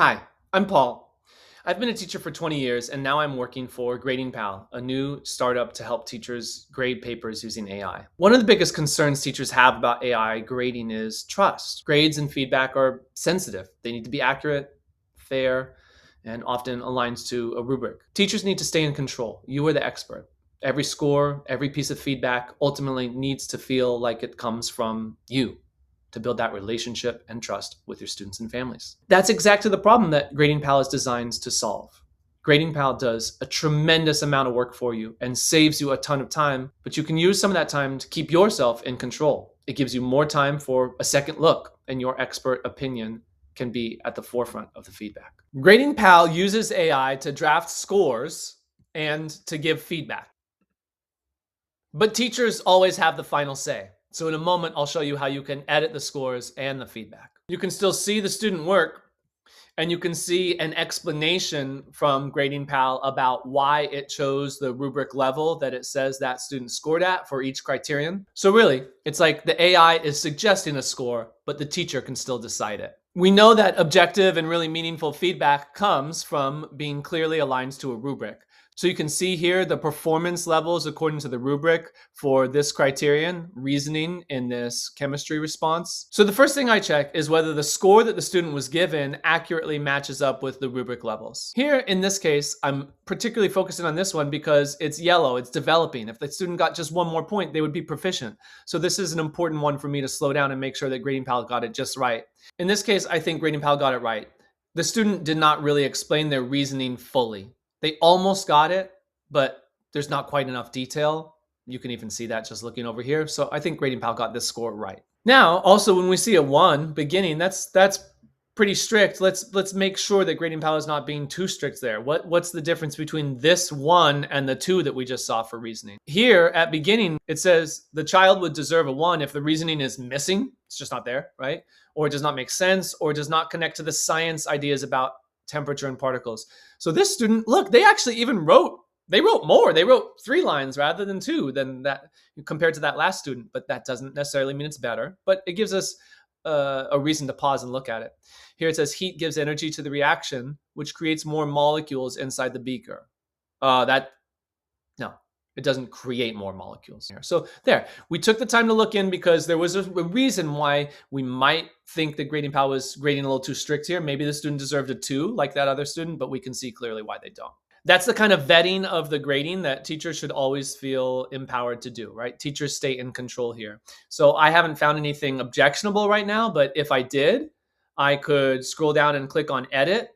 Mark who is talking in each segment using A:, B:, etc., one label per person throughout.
A: Hi, I'm Paul. I've been a teacher for 20 years and now I'm working for GradingPal, a new startup to help teachers grade papers using AI. One of the biggest concerns teachers have about AI grading is trust. Grades and feedback are sensitive. They need to be accurate, fair, and often aligned to a rubric. Teachers need to stay in control. You are the expert. Every score, every piece of feedback ultimately needs to feel like it comes from you, to build that relationship and trust with your students and families. That's exactly the problem that GradingPal is designed to solve. GradingPal does a tremendous amount of work for you and saves you a ton of time, but you can use some of that time to keep yourself in control. It gives you more time for a second look, and your expert opinion can be at the forefront of the feedback. GradingPal uses AI to draft scores and to give feedback. But teachers always have the final say. So in a moment, I'll show you how you can edit the scores and the feedback. You can still see the student work, and you can see an explanation from GradingPal about why it chose the rubric level that it says that student scored at for each criterion. So really, it's like the AI is suggesting a score, but the teacher can still decide it. We know that objective and really meaningful feedback comes from being clearly aligned to a rubric. So you can see here the performance levels according to the rubric for this criterion, reasoning in this chemistry response. So the first thing I check is whether the score that the student was given accurately matches up with the rubric levels. Here in this case, I'm particularly focusing on this one because it's yellow, it's developing. If the student got just one more point, they would be proficient. So this is an important one for me to slow down and make sure that GradingPal got it just right. In this case, I think GradingPal got it right. The student did not really explain their reasoning fully. They almost got it, but there's not quite enough detail. You can even see that just looking over here. So I think GradingPal got this score right. Now, also when we see a 1 beginning, that's pretty strict. Let's make sure that GradingPal is not being too strict there. What's the difference between this 1 and the 2 that we just saw for reasoning? Here at beginning, it says the child would deserve a 1 if the reasoning is missing. It's just not there, right? Or it does not make sense, or does not connect to the science ideas about temperature and particles. So this student, look, they actually even wrote more. They wrote 3 lines rather than 2 than that compared to that last student, but that doesn't necessarily mean it's better, but it gives us a reason to pause and look at it. Here it says heat gives energy to the reaction, which creates more molecules inside the beaker. No, it doesn't create more molecules here. So there, we took the time to look in because there was a reason why we might think that GradingPal was grading a little too strict here. Maybe the student deserved a 2 like that other student, but we can see clearly why they don't. That's the kind of vetting of the grading that teachers should always feel empowered to do, right? Teachers stay in control here. So I haven't found anything objectionable right now, but if I did, I could scroll down and click on edit,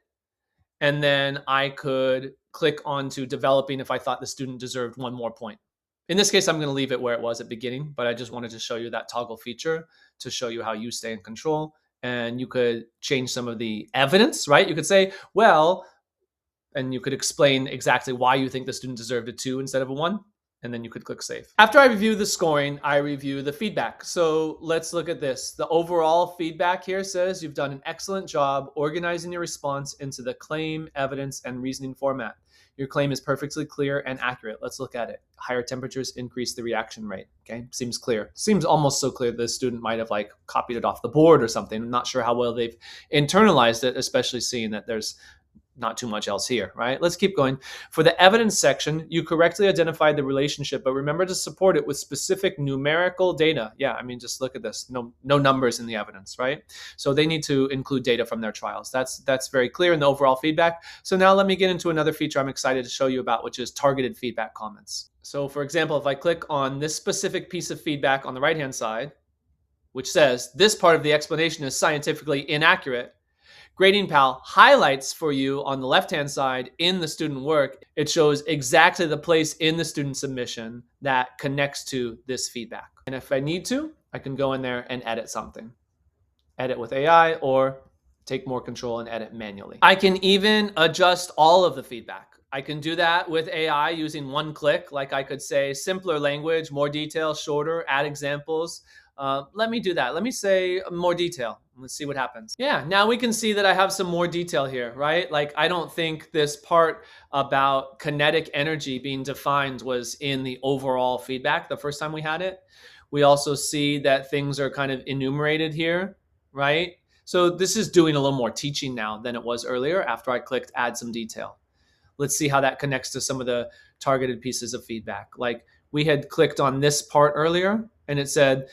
A: and then I could click onto developing if I thought the student deserved 1 more point. In this case, I'm going to leave it where it was at beginning, but I just wanted to show you that toggle feature to show you how you stay in control. And you could change some of the evidence, right? You could say, well, and you could explain exactly why you think the student deserved a 2 instead of a 1. And then you could click save. After I review the scoring, I review the feedback. So let's look at this. The overall feedback here says you've done an excellent job organizing your response into the claim, evidence, and reasoning format. Your claim is perfectly clear and accurate. Let's look at it. Higher temperatures increase the reaction rate. Okay, seems clear. Seems almost so clear the student might have like copied it off the board or something. I'm not sure how well they've internalized it, especially seeing that there's not too much else here, right? Let's keep going. For the evidence section, you correctly identified the relationship, but remember to support it with specific numerical data. Yeah, I mean, just look at this. No numbers in the evidence, right? So they need to include data from their trials. That's very clear in the overall feedback. So now let me get into another feature I'm excited to show you about, which is targeted feedback comments. So for example, if I click on this specific piece of feedback on the right-hand side, which says this part of the explanation is scientifically inaccurate, GradingPal highlights for you on the left-hand side in the student work. It shows exactly the place in the student submission that connects to this feedback. And if I need to, I can go in there and edit something. Edit with AI or take more control and edit manually. I can even adjust all of the feedback. I can do that with AI using 1 click. Like I could say simpler language, more detail, shorter, add examples. Let me do that. Let me say more detail. Let's see what happens. Yeah, now we can see that I have some more detail here, right? Like I don't think this part about kinetic energy being defined was in the overall feedback the first time we had it. We also see that things are kind of enumerated here, right? So this is doing a little more teaching now than it was earlier after I clicked add some detail. Let's see how that connects to some of the targeted pieces of feedback. Like we had clicked on this part earlier and it said,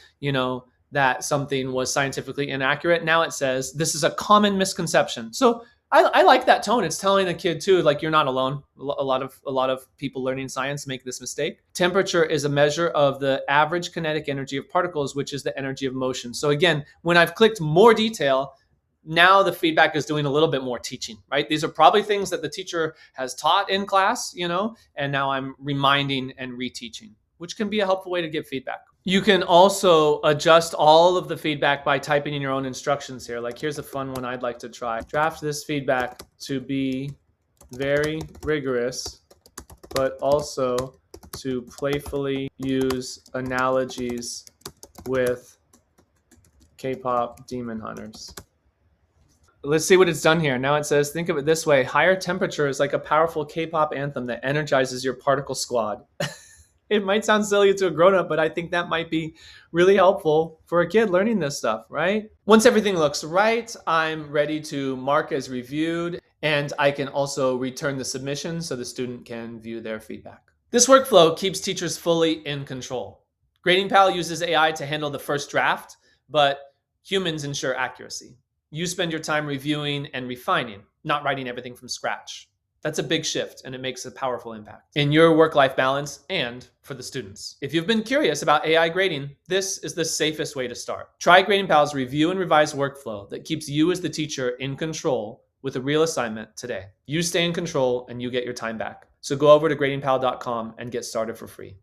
A: that something was scientifically inaccurate. Now it says, this is a common misconception. So I like that tone. It's telling the kid too, like you're not alone. A lot of people learning science make this mistake. Temperature is a measure of the average kinetic energy of particles, which is the energy of motion. So again, when I've clicked more detail, now the feedback is doing a little bit more teaching, right? These are probably things that the teacher has taught in class, and now I'm reminding and reteaching, which can be a helpful way to give feedback. You can also adjust all of the feedback by typing in your own instructions here. Like here's a fun one I'd like to try. Draft this feedback to be very rigorous, but also to playfully use analogies with K-pop demon hunters. Let's see what it's done here. Now it says, think of it this way. Higher temperature is like a powerful K-pop anthem that energizes your particle squad. It might sound silly to a grown-up, but I think that might be really helpful for a kid learning this stuff, right? Once everything looks right, I'm ready to mark as reviewed, and I can also return the submission so the student can view their feedback. This workflow keeps teachers fully in control. GradingPal uses AI to handle the first draft, but humans ensure accuracy. You spend your time reviewing and refining, not writing everything from scratch. That's a big shift, and it makes a powerful impact in your work-life balance and for the students. If you've been curious about AI grading, this is the safest way to start. Try GradingPal's review and revise workflow that keeps you as the teacher in control with a real assignment today. You stay in control and you get your time back. So go over to gradingpal.com and get started for free.